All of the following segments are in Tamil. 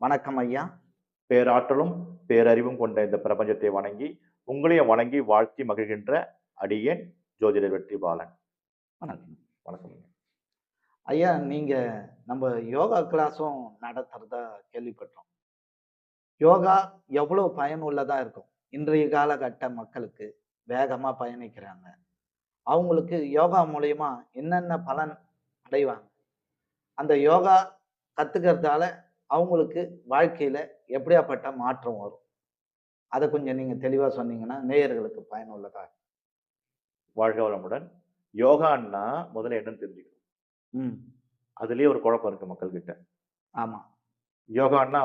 வணக்கம் ஐயா. பேராற்றலும் பேரறிவும் கொண்ட இந்த பிரபஞ்சத்தை வணங்கி உங்களையும் வணங்கி வாழ்த்தி மகிழ்கின்ற அடியேன் ஜோதிடர் வெற்றிபாலன். வணக்கம். வணக்கம். ஐயா, நீங்க நம்ம யோகா கிளாஸும் நடத்துறதா கேள்விப்பட்டோம். யோகா எவ்வளவு பயனுள்ளதா இருக்கும்? இன்றைய காலகட்ட மக்களுக்கு வேகமா பயணிக்கிறாங்க. அவங்களுக்கு யோகா மூலியமா என்னென்ன பலன் அடைவாங்க? அந்த யோகா கத்துக்கிறதால அவங்களுக்கு வாழ்க்கையில எப்படியாப்பட்ட மாற்றம் வரும்? அத கொஞ்சம் நீங்க தெளிவா சொன்னீங்கன்னா, நேயர்களுக்கு பயனுள்ளதா இருக்கும். வாழ்க வளமுடன். யோகான்னா முதல்ல என்னன்னு தெரிஞ்சுக்கணும். ம். அதுலயே ஒரு குழப்பம் இருக்கு மக்கள் கிட்ட. ஆமா. யோகான்னா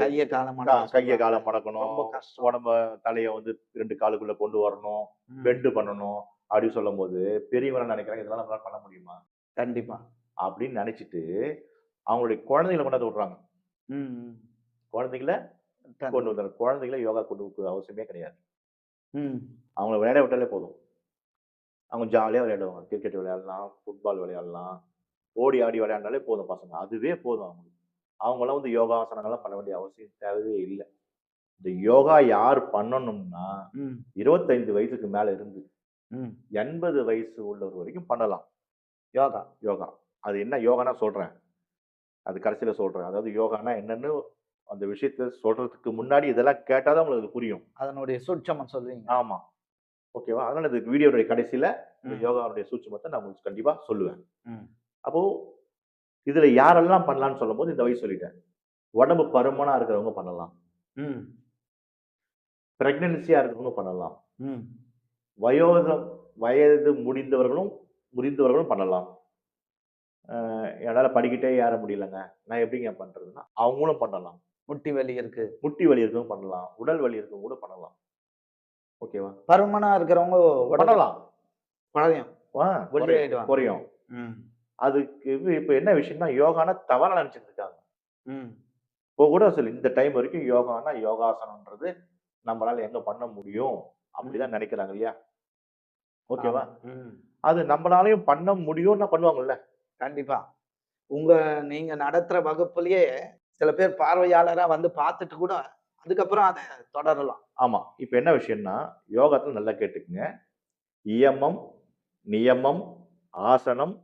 கைய கால மடக்க கைய சொல்றாங்க. கால மடக்கணும், ரொம்ப கஷ்டம். உடம்ப தலைய 2 காலுக்குள்ள கொண்டு வரணும், ம். பெண்ட் பண்ணணும் அப்படி சொல்லும்போது பெரியவங்க நினைக்கிறாங்க இதெல்லாம் நம்மளால பண்ண முடியுமா? கண்டிப்பா. அப்படின்னு நினைச்சிட்டு அவங்களுடைய குழந்தைகளை கொண்டாந்து விடுறாங்க. ம். ம். குழந்தைகள கொண்டு வந்துடுறாங்க. குழந்தைகள யோகா கொண்டு அவசியமே கிடையாது. ம். அவங்கள விளையாட விட்டாலே போதும். அவங்க ஜாலியா விளையாடுவாங்க. கிரிக்கெட் விளையாடலாம், ஃபுட்பால் விளையாடலாம். ஓடி ஆடி விளையாண்டாலே போதும் பசங்க. அதுவே போதும் அவங்களுக்கு. அவங்கலாம் யோகாசனங்கள்லாம் பண்ண வேண்டிய அவசியம் தேவையே இல்ல. இந்த யோகா யார் பண்ணணும்னா, ம். 25 வயசுக்கு மேல இருந்து ம். 80 வயசு உள்ளவர் வரைக்கும் பண்ணலாம். யோகா. யோகா. அது என்ன யோகான்னா சொல்றேன். அது கடைசியில சொல்றேன். அதாவது யோகான்னா என்னன்னு அந்த விஷயத்த சொல்றதுக்கு முன்னாடி இதெல்லாம் கேட்டா தான் உங்களுக்கு அது புரியும். அதனுடைய சூட்சமம் சொல்லுவீங்க. ஆமா. ஓகேவா? அதனால இந்த வீடியோவுடைய கடைசியில இந்த ம். யோகாவுடைய சூட்சுமத்த நான் உங்களுக்கு கண்டிப்பா சொல்லுவேன். ம். அப்போ இதுல யாரெல்லாம் பண்ணலான்னு சொல்லும்போது இந்த வயசு சொல்லிட்டேன். உடம்பு பருமனா இருக்கிறவங்க பண்ணலாம். ம். பிரெக்னன்சியா இருக்கிறவங்க பண்ணலாம். ம். வயோதிகம் வயது முதிர்ந்தவர்களும் பண்ணலாம். என்னால படிக்கிட்டே ஏற முடியலங்க. நான் எப்படிங்க பண்றதுன்னா, அவங்களும் பண்ணலாம். முட்டி வலி இருக்கு. முட்டி வலி இருக்கவங்க பண்ணலாம். உடல் வலி இருக்கவங்க கூட பண்ணலாம். ஓகேவா? பருமனா இருக்கிறவங்க உடம்பு பண்ணலாம். குறையும். ஆ குறையும், ஒல்லியாயிடுவாங்க. குறையும். ம். அதுக்கு இப்ப என்ன விஷயம்னா, யோகான்னா தவறா நெனச்சுட்டு இருக்காங்க. ம். இப்போ கூட இந்த டைம் வரைக்கும் யோகான்னா, யோகாசனம்ன்றது நம்மளால எங்க பண்ண முடியும்? ம். அப்படிதான் நெனைக்கிறாங்க இல்லையா? ஓகேவா? ஆமா. ம். அது நம்மளாலயும் பண்ண முடியும்னா பண்ணுவாங்கல்ல. கண்டிப்பா. உங்க நீங்க நடத்துற வகுப்புலயே சில பேர் பார்வையாளரா வந்து பார்த்துட்டு கூட அதுக்கப்புறம் அத தொடரலாம். ஆமா. இப்ப என்ன விஷயம்னா, யோகாத்துல நல்லா கேட்டுக்கங்க. இயமம், நியமம், ஆசனம்,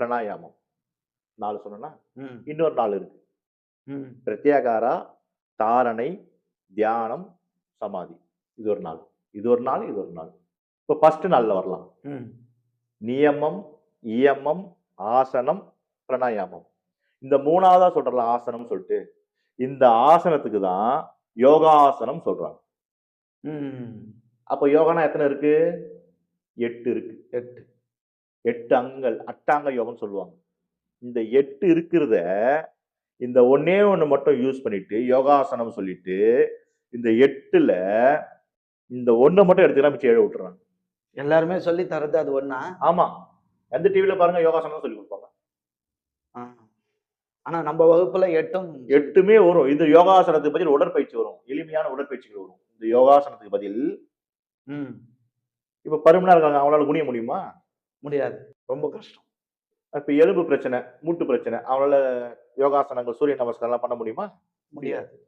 பிராணாயாமம். 4 சொன்னேனா? ம். இன்னொரு 4 இருக்கு. ம். பிரத்யாகாரா, தாரணை, தியானம், சமாதி. இது ஒரு நாள். இது ஒரு நாள், இது ஒரு நாள். இப்ப ஃபர்ஸ்ட் நாள்ல வரலாம். ம். நியமம், இயமம், ஆசனம், பிராணாயாமம். இந்த 3வதா சொல்றேன்ல ஆசனம்னு சொல்ட்டு. இந்த ஆசனத்துக்கு தான் யோகாசனம் சொல்றாங்க. ம். அப்ப யோகான்னா எத்தன இருக்கு? 8 இருக்கு. 8. 8 அங்கங்கள். அட்டாங்க யோகம்ன்னு சொல்லுவாங்க. இந்த 8 இருக்கிறத, இந்த ஒண்ணே ஒண்ணு மட்டும் யூஸ் பண்ணிட்டு, யோகாசனம் சொல்லிட்டு, இந்த 8ல இந்த ஒண்ண மட்டும் எடுத்துக்கலாம் மிச்சம் 7 விட்டுர்றாங்க. எல்லாருமே சொல்லி தர்றது அது ஒண்ணா? ஆமா. எந்த டிவில பாருங்க யோகாசனம் தான் சொல்லிக் குடுப்பாங்க. ஆ. ஆனா நம்ம வகுப்புல 8ம் 8மே வரும். இது யோகாசனத்துக்கு பதில் உடற்பயிற்சி வரும். எளிமையான உடற்பயிற்சிகள் வரும். இந்த யோகாசனத்துக்கு பதில் ம். இப்ப பருமனா இருக்காங்க. அவங்களால குனிய முடியுமா? முடியாது. ரொம்ப கஷ்டம். இப்ப எலும்பு பிரச்சனை, மூட்டு பிரச்சனை. அவங்களால யோகாசனங்கள், சூரிய நமஸ்காரம்லாம் பண்ண முடியுமா? முடியாது. முடியாது.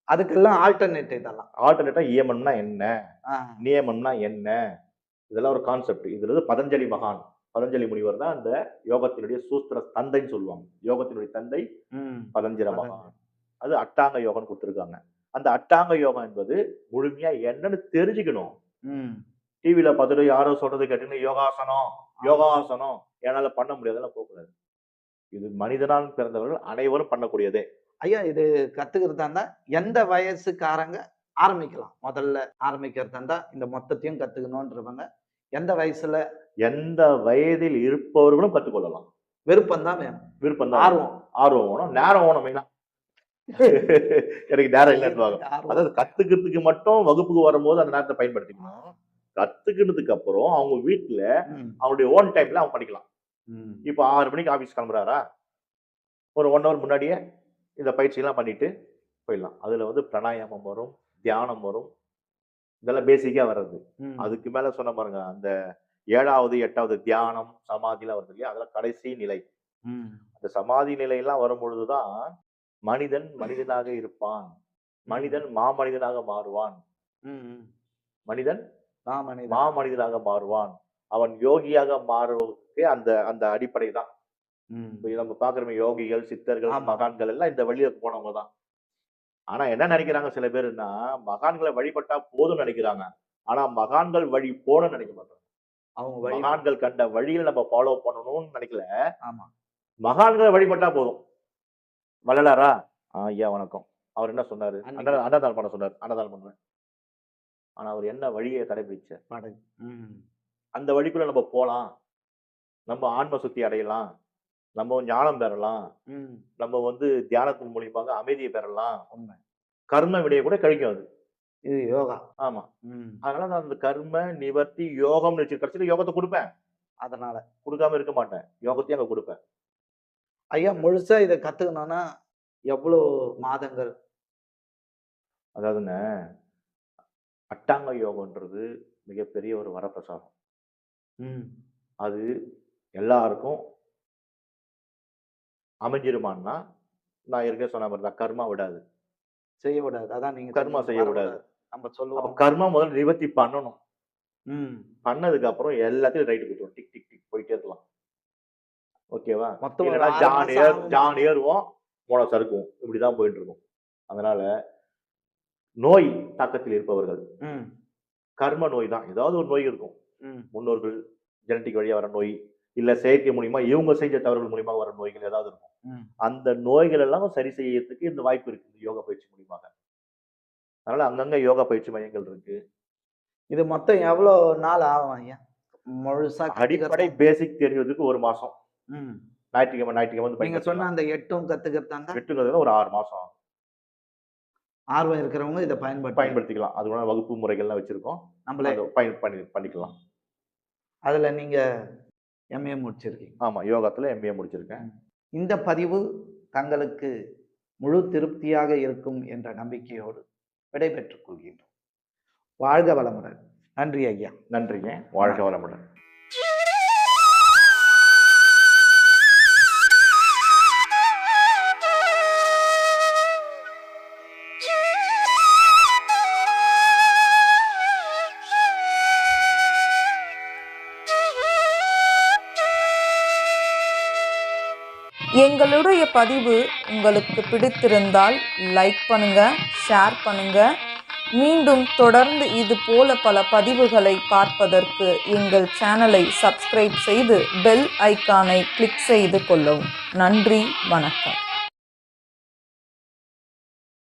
அதுக்கெல்லாம் ஆல்டர்னேட் இதெல்லாம். ஆல்டர்னேட்டா இயமம்னா என்ன? ஆ. நியமம்னா என்ன? இதெல்லாம் ஒரு கான்செப்ட். இதுல பதஞ்சலி மகான். பதஞ்சலி முனிவர் தான் இந்த யோகத்தினுடைய சூஸ்திர தந்தைன்னு சொல்லுவாங்க. யோகத்தினுடைய தந்தை ம். பதஞ்சல அதான். மகான். அது அட்டாங்க யோகம்ன்னு குடுத்திருக்காங்க. அந்த அட்டாங்க யோகம் என்பது முழுமையா என்னன்னு தெரிஞ்சுக்கணும். ம். டிவில பார்த்துட்டு யாரோ சொல்றத கேட்டுன்னு யோகாசனம், யோகாசனம் என்னால பண்ண முடியாதுலாம் போக்கூடாது. இது மனிதனால் பிறந்தவர்கள் அனைவரும் பண்ணக்கூடியதே. ஐயா, இது கத்துக்கிறதா இருந்தா எந்த வயசுக்காரங்க ஆரம்பிக்கலாம்? முதல்ல ஆரம்பிக்கிறதா இருந்தா இந்த மொத்தத்தையும் கத்துக்கணும்ன்றவங்க எந்த வயசுல எந்த வயதில் இருப்பவர்களும் கத்துக்கொள்ளலாம். விருப்பம் தான் வேணும். விருப்பம் தான் வேணும். ஆர்வம். ஆர்வம் வேணும். நேரம் வேணும் மெயினா. எனக்கு நேரம் இல்லன்னுவாங்க. ஆர்வம். அதாவது கத்துக்கிறதுக்கு மட்டும் வகுப்புக்கு வரும்போது அந்த நேரத்த பயன்படுத்திக்கணும். கத்துக்கினதுக்கு அப்புறம் அவங்க வீட்ல ம். அவங்களுடைய ஓன் டைம்ல அவங்க பண்ணிக்கலாம். ம். இப்ப 6 மணிக்கு ஆபீஸ் கிளம்புறாரா? ஒரு 1 ஹவர் முன்னாடியே இந்த பயிற்சிலாம் பண்ணிட்டு போயிடலாம். அதுல பிராணாயாமம் வரும், தியானம் வரும். இதெல்லாம் பேசிக்கா வர்றது. ம். அதுக்கு மேல சொன்னேன் பாருங்க, அந்த 7வது, 8வது தியானம், சமாதிலாம் வருது இல்லையா? அதெல்லாம் கடைசி நிலை. ம். அந்த சமாதி நிலையெல்லாம் வரும்பொழுது தான் மனிதன் மனிதனாக இருப்பான், மனிதன் மாமனிதனாக மாறுவான், ம், ம். மனிதன் மாமனிதன். மாமனிதனாக மாறுவான், அவன் யோகியாக மாறுவதற்கு அந்த அந்த அடிப்படை தான். ம். இப்ப நம்ம பாக்குறோமே யோகிகள், சித்தர்கள், ஆமா. மகான்கள் எல்லாம் இந்த வழியில போனவங்க தான். ஆனா என்ன நினைக்கிறாங்க சில பேருன்னா, மகான்களை வழிபட்டா போதும்னு நினைக்கிறாங்க. ஆனா மகான்கள் வழி போகணும்னு நினைக்க மாட்டாங்க. அவங்க வழி. மகான்கள் கண்ட வழியில நம்ம ஃபாலோ பண்ணணும்னு நினைக்கல. ஆமா. மகான்களை வழிபட்டா போதும். வள்ளலாரா? ஐயா வணக்கம். அவர் என்ன சொன்னாரு? அன்னைக்கு. அன்னதானம் பண்ண சொன்னாரு. அன்னதானம் பண்ணுவேன். ஆனா அவர் என்ன வழியை கடைபிடிச்சார்? படகு. ம். அந்த வழிக்குள்ள நம்ம போலாம். நம்ம ஆன்ம சுத்தி அடையலாம். நம்ம ஞானம் பெறலாம். ம். நம்ம தியானத்தின் மூலியமாக அமைதியை பெறலாம். உண்மை. கர்ம வினையை கூட கழிக்கும் அது. இது யோகா. ஆமா. ம். அதனால நான் அந்த கர்ம நிவர்த்தி யோகம்னு வச்சு கடைசியில யோகத்தை கொடுப்பேன். அதனால. கொடுக்காம இருக்க மாட்டேன். யோகத்தையும் அங்க கொடுப்பேன். ஐயா முழுசா இத கத்துக்கணும்னா எவ்வளோ மாதங்கள்? அதாவதுங்க, அட்டாங்க யோகம்ன்றது மிகப்பெரிய ஒரு வரப்பிரசாதம். ம். அது எல்லாருக்கும் அமைஞ்சிருமான்னா, நான் ஏற்கனவே சொன்ன மாதிரி தான். கர்மா விடாது. செய்யக்கூடாது. அதான் நீங்க கர்மா சொன்னீங்க. செய்யக்கூடாது. வரக்கூடாது. நம்ம அப்ப சொல்லுவோம். கர்மா முதல்ல நிவர்த்தி பண்ணணும். ம். பண்ணதுக்கு அப்புறம் எல்லாத்தையும் ரைட் குடுத்துரும். டிக் டிக் டிக் போயிட்டே இருக்கலாம். ஓகேவா? மொத்தம் ஒரு இல்லன்னா 6 மாசம் ஆகுமா? ஜான் ஏறுவோம், மோள சறுக்குவோம். இப்படிதான் போயிட்டு இருக்கும். அதனால நோய் தாக்கத்தில் இருப்பவர்கள், ம். கர்ம நோய் தான். ஏதாவது ஒரு நோய் இருக்கும். ம். முன்னோர்கள் ஜெனடிக் வழியா வர நோய், இல்ல செயற்கை மூலியமா இவங்க செஞ்ச தவறுகள் மூலியமா வர நோய்கள் ஏதாவது இருக்கும். ம். அந்த நோய்கள் எல்லாம் சரி செய்யறதுக்கு இந்த வாய்ப்பு இருக்கு. இந்த யோகா பயிற்சி மூலியமாக. அதனால அங்கங்க யோகா பயிற்சி மையங்கள் இருக்கு. இது மொத்தம் எவ்வளோ நாள் ஆகும் ஐயா? முழுசா அடிப்படை கத்துக்கிறதுக்கு? பேசிக் தெரிஞ்சதுக்கு 1 மாசம். ம். ஞாயிற்றுக்கிழமை நீங்க சொன்ன அந்த 8ம் கத்துக்கிறதாங்க வெட்டுங்கிறது ஒரு 6 மாசம் ஆகும். ஆர்வம் இருக்கிறவங்க இத பயன்படுத்திக்கலாம். அது கூட வகுப்பு முறைகள்லாம் வச்சிருக்கோம். நம்மளே. அத பண்ணிக்கலாம். அதுல நீங்க எம்.ஏ. முடிச்சிருக்கீங்க. ஆமா. யோகத்துல எம்.ஏ. முடிச்சிருக்கேன். இந்த பதிவு தங்களுக்கு முழு திருப்தியாக இருக்கும் என்ற நம்பிக்கையோடு விடைபெற்றுக் கொள்கின்றோம். வாழ்க வளமுடன். நன்றி ஐயா. நன்றிங்க. வாழ்க வளமுடன். எங்களுடைய பதிவு உங்களுக்கு பிடித்திருந்தால் லைக் பண்ணுங்க, ஷேர் பண்ணுங்க. மீண்டும் தொடர்ந்து இது போல பல பதிவுகளை பார்ப்பதற்கு எங்கள் சேனலை சப்ஸ்கிரைப் செய்து பெல் ஐகானை கிளிக் செய்து கொள்ளவும். நன்றி, வணக்கம்.